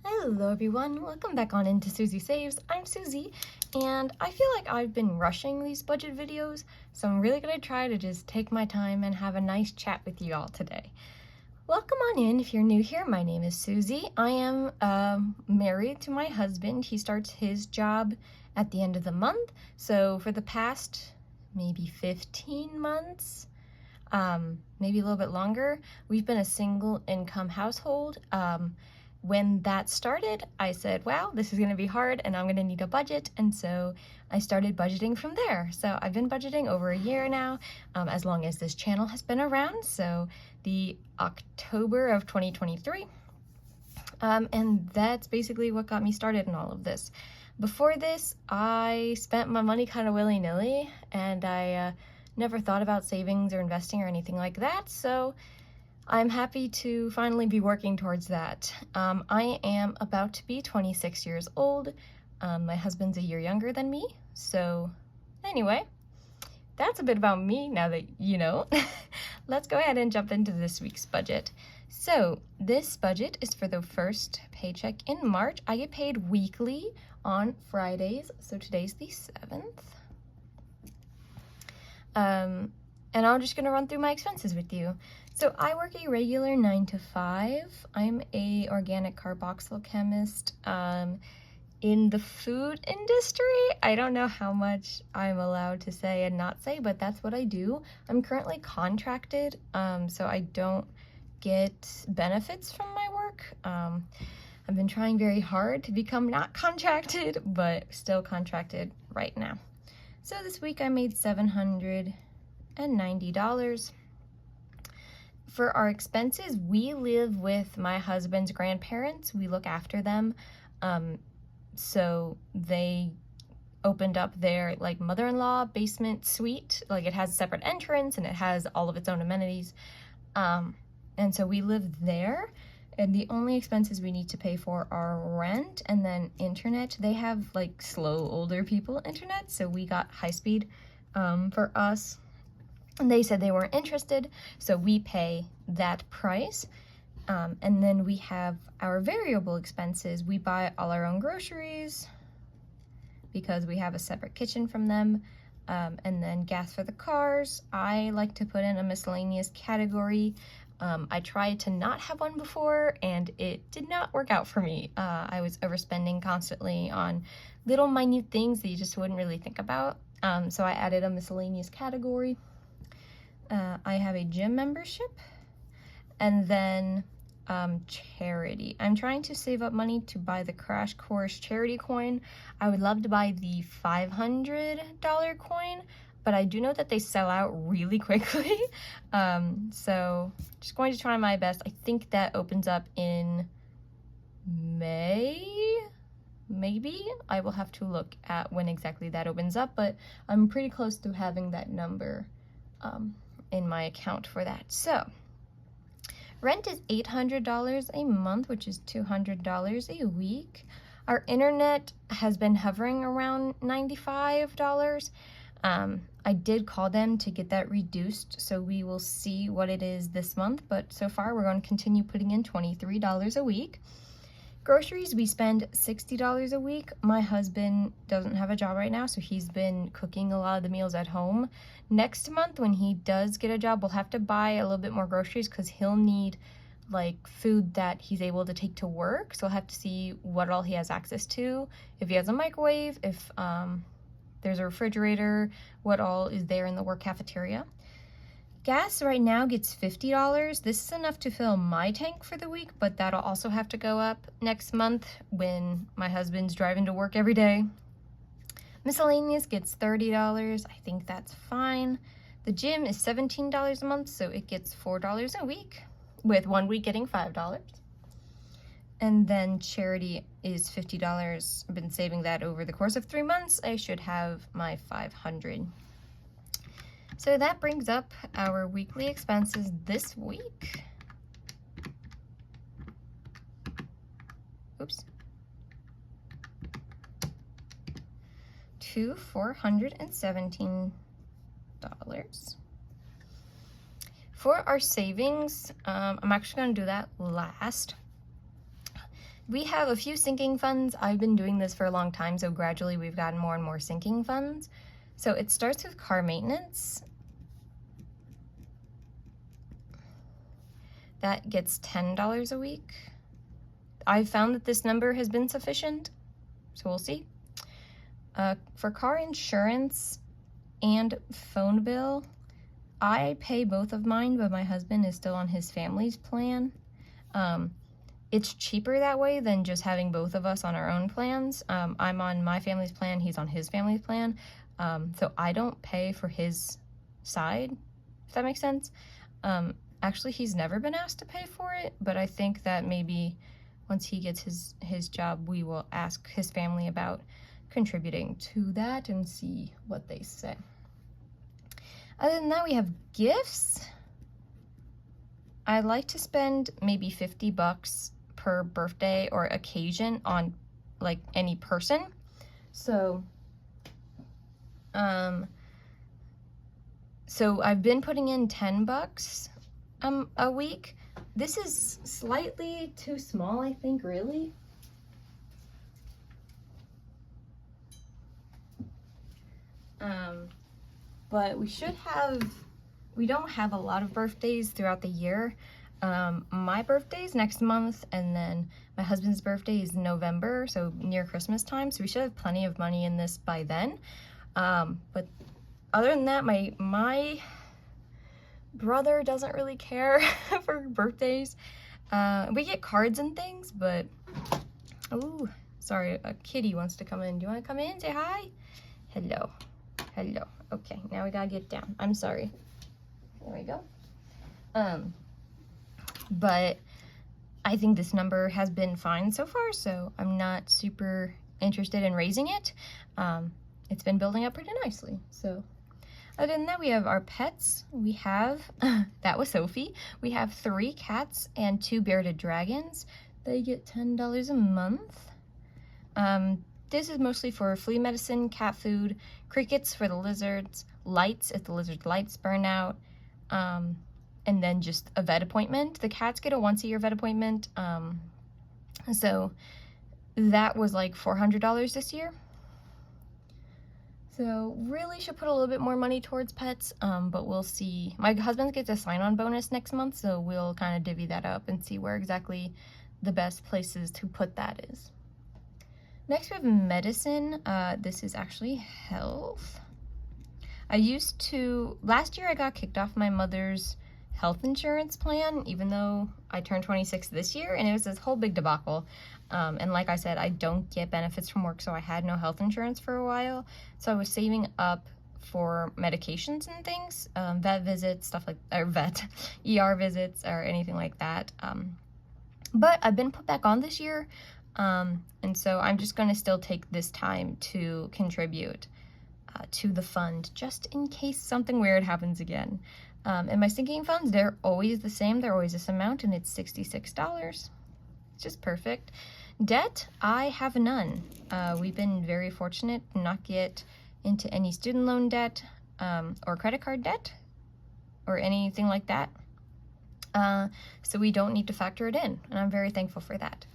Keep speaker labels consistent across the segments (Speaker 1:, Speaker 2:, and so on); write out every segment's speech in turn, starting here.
Speaker 1: Hello everyone, welcome back on into Susie Saves. I'm Susie, and I feel like I've been rushing these budget videos, so I'm really gonna try to just take my time and have a nice chat with you all today. Welcome on in if you're new here. My name is Susie. I am married to my husband. He starts his job at the end of the month, so for the past maybe 15 months, maybe a little bit longer, we've been a single income household. When that started, I said, wow, this is gonna be hard and I'm gonna need a budget. And so I started budgeting from there. So I've been budgeting over a year now, as long as this channel has been around. So the October of 2023. And that's basically what got me started in all of this. Before this, I spent my money kind of willy-nilly, and I never thought about savings or investing or anything like that. So I'm happy to finally be working towards that. I am about to be 26 years old. My husband's a year younger than me. So anyway, that's a bit about me now that you know. Let's go ahead and jump into this week's budget. So this budget is for the first paycheck in March. I get paid weekly on Fridays. So today's the 7th. And I'm just gonna run through my expenses with you. So I work a regular 9 to 5. I'm a organic carboxyl-chemist in the food industry. I don't know how much I'm allowed to say and not say, but that's what I do. I'm currently contracted, so I don't get benefits from my work. I've been trying very hard to become not contracted, but still contracted right now. So this week I made $790. For our expenses, we live with my husband's grandparents. We look after them. So they opened up their mother-in-law basement suite. Like, it has a separate entrance and it has all of its own amenities. And so we live there. And the only expenses we need to pay for are rent and then internet. They have slow older people internet, so we got high speed for us. And they said they weren't interested, so we pay that price. And then we have our variable expenses. We buy all our own groceries because we have a separate kitchen from them. And then gas for the cars. I like to put in a miscellaneous category. I tried to not have one before, and it did not work out for me. I was overspending constantly on little minute things that you just wouldn't really think about. So I added a miscellaneous category. I have a gym membership, and then charity. I'm trying to save up money to buy the Crash Course charity coin. I would love to buy the $500 coin, but I do know that they sell out really quickly. So just going to try my best. I think that opens up in May, maybe. I will have to look at when exactly that opens up, but I'm pretty close to having that number in my account for that. So rent is $800 a month, which is $200 a week. Our internet has been hovering around $95. I did call them to get that reduced, so we will see what it is this month, but so far we're going to continue putting in $23 a week. Groceries, we spend $60 a week. My husband doesn't have a job right now, so he's been cooking a lot of the meals at home. Next month, when he does get a job, we'll have to buy a little bit more groceries because he'll need food that he's able to take to work. So we'll have to see what all he has access to. If he has a microwave, if there's a refrigerator, what all is there in the work cafeteria. Gas right now gets $50. This is enough to fill my tank for the week, but that'll also have to go up next month when my husband's driving to work every day. Miscellaneous gets $30. I think that's fine. The gym is $17 a month, so it gets $4 a week, with 1 week getting $5. And then charity is $50. I've been saving that over the course of 3 months. I should have my $500. So that brings up our weekly expenses this week. Oops. To $417. For our savings, I'm actually going to do that last. we have a few sinking funds. I've been doing this for a long time, so gradually we've gotten more and more sinking funds. So it starts with car maintenance. That gets $10 a week. I've found that this number has been sufficient, so we'll see. For car insurance and phone bill, I pay both of mine, but my husband is still on his family's plan. It's cheaper that way than just having both of us on our own plans. I'm on my family's plan, he's on his family's plan, so I don't pay for his side, if that makes sense. Actually, he's never been asked to pay for it, but I think that maybe once he gets his job, we will ask his family about contributing to that and see what they say. Other than that, we have gifts. I like to spend maybe $50 per birthday or occasion on like any person. So I've been putting in $10 a week. This is slightly too small, I think, really. But we don't have a lot of birthdays throughout the year. My birthday's next month, and then my husband's birthday is November, so near Christmas time, so we should have plenty of money in this by then. But other than that, my brother doesn't really care for birthdays. We get cards and things, but oh, sorry, a kitty wants to come in. Do you want to come in? Say hi. Hello. Okay, now we gotta get down. I'm sorry. There we go. But I think this number has been fine so far, so I'm not super interested in raising it. It's been building up pretty nicely. So other than that, we have our pets. We have, that was Sophie. We have 3 cats and 2 bearded dragons. They get $10 a month. This is mostly for flea medicine, cat food, crickets for the lizards, lights if the lizard's lights burn out, and then just a vet appointment. The cats get a once-a-year vet appointment, so that was like $400 this year. So really should put a little bit more money towards pets, but we'll see. My husband gets a sign-on bonus next month, so we'll kind of divvy that up and see where exactly the best places to put that is. Next we have medicine. This is actually health. Last year I got kicked off my mother's health insurance plan, even though I turned 26 this year, and it was this whole big debacle. And like I said, I don't get benefits from work, so I had no health insurance for a while. So I was saving up for medications and things, vet visits, stuff like, or ER visits or anything like that. But I've been put back on this year, and so I'm just going to still take this time to contribute to the fund, just in case something weird happens again. And my sinking funds, they're always the same. They're always this amount, and it's $66. It's just perfect. Debt, I have none. We've been very fortunate to not get into any student loan debt or credit card debt or anything like that. So we don't need to factor it in, and I'm very thankful for that.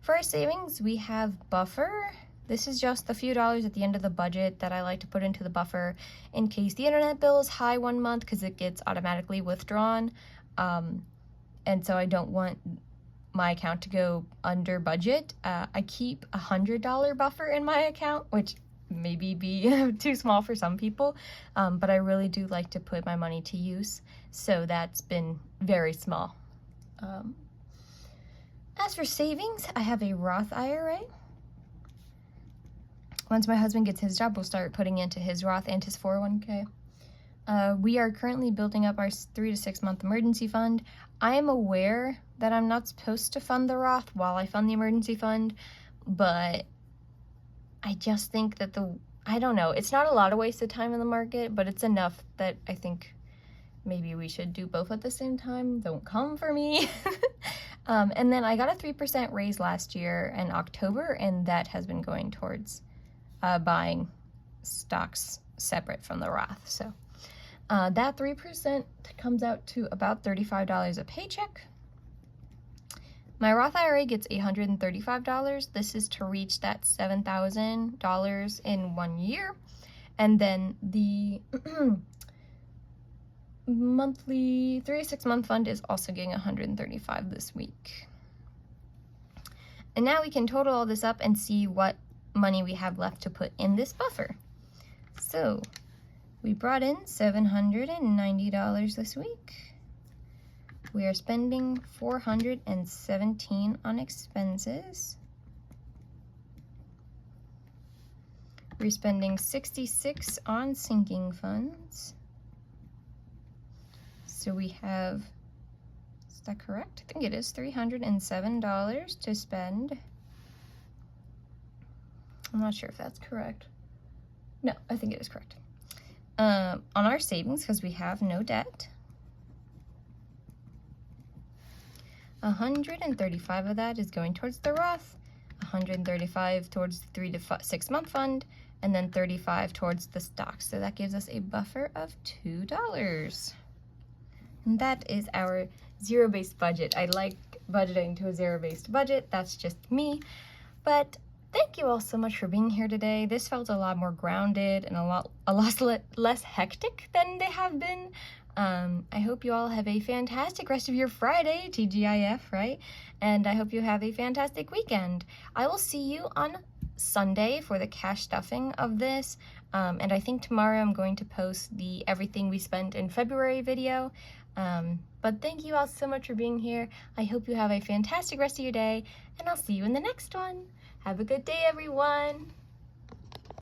Speaker 1: For our savings, we have buffer. This is just a few dollars at the end of the budget that I like to put into the buffer in case the internet bill is high one month, because it gets automatically withdrawn. And so I don't want my account to go under budget. I keep a $100 buffer in my account, which maybe be too small for some people, but I really do like to put my money to use, so that's been very small. As for savings, I have a Roth IRA. Once my husband gets his job, we'll start putting into his Roth and his 401k. We are currently building up our 3 to 6 month emergency fund. I am aware that I'm not supposed to fund the Roth while I fund the emergency fund, but I just think that I don't know, it's not a lot of wasted time in the market, but it's enough that I think maybe we should do both at the same time. Don't come for me. And then I got a 3% raise last year in October, and that has been going towards buying stocks separate from the Roth. So that 3% comes out to about $35 a paycheck. My Roth IRA gets $835. This is to reach that $7,000 in 1 year. And then the monthly 36-month fund is also getting $135 this week. And now we can total all this up and see what money we have left to put in this buffer. So we brought in $790 this week. We are spending $417 on expenses. We're spending $66 on sinking funds. So we have, is that correct? I think it is $307 to spend. I'm not sure if that's correct. No, I think it is correct. On our savings, because we have no debt, 135 of that is going towards the Roth, 135 towards the 3 to 6 month fund, and then 35 towards the stock. So that gives us a buffer of $2. And that is our zero-based budget. I like budgeting to a zero-based budget. That's just me. But thank you all so much for being here today. This felt a lot more grounded and a lot less hectic than they have been. I hope you all have a fantastic rest of your Friday, TGIF, right? And I hope you have a fantastic weekend. I will see you on Sunday for the cash stuffing of this. And I think tomorrow I'm going to post the everything we spent in February video. But thank you all so much for being here. I hope you have a fantastic rest of your day, and I'll see you in the next one. Have a good day, everyone.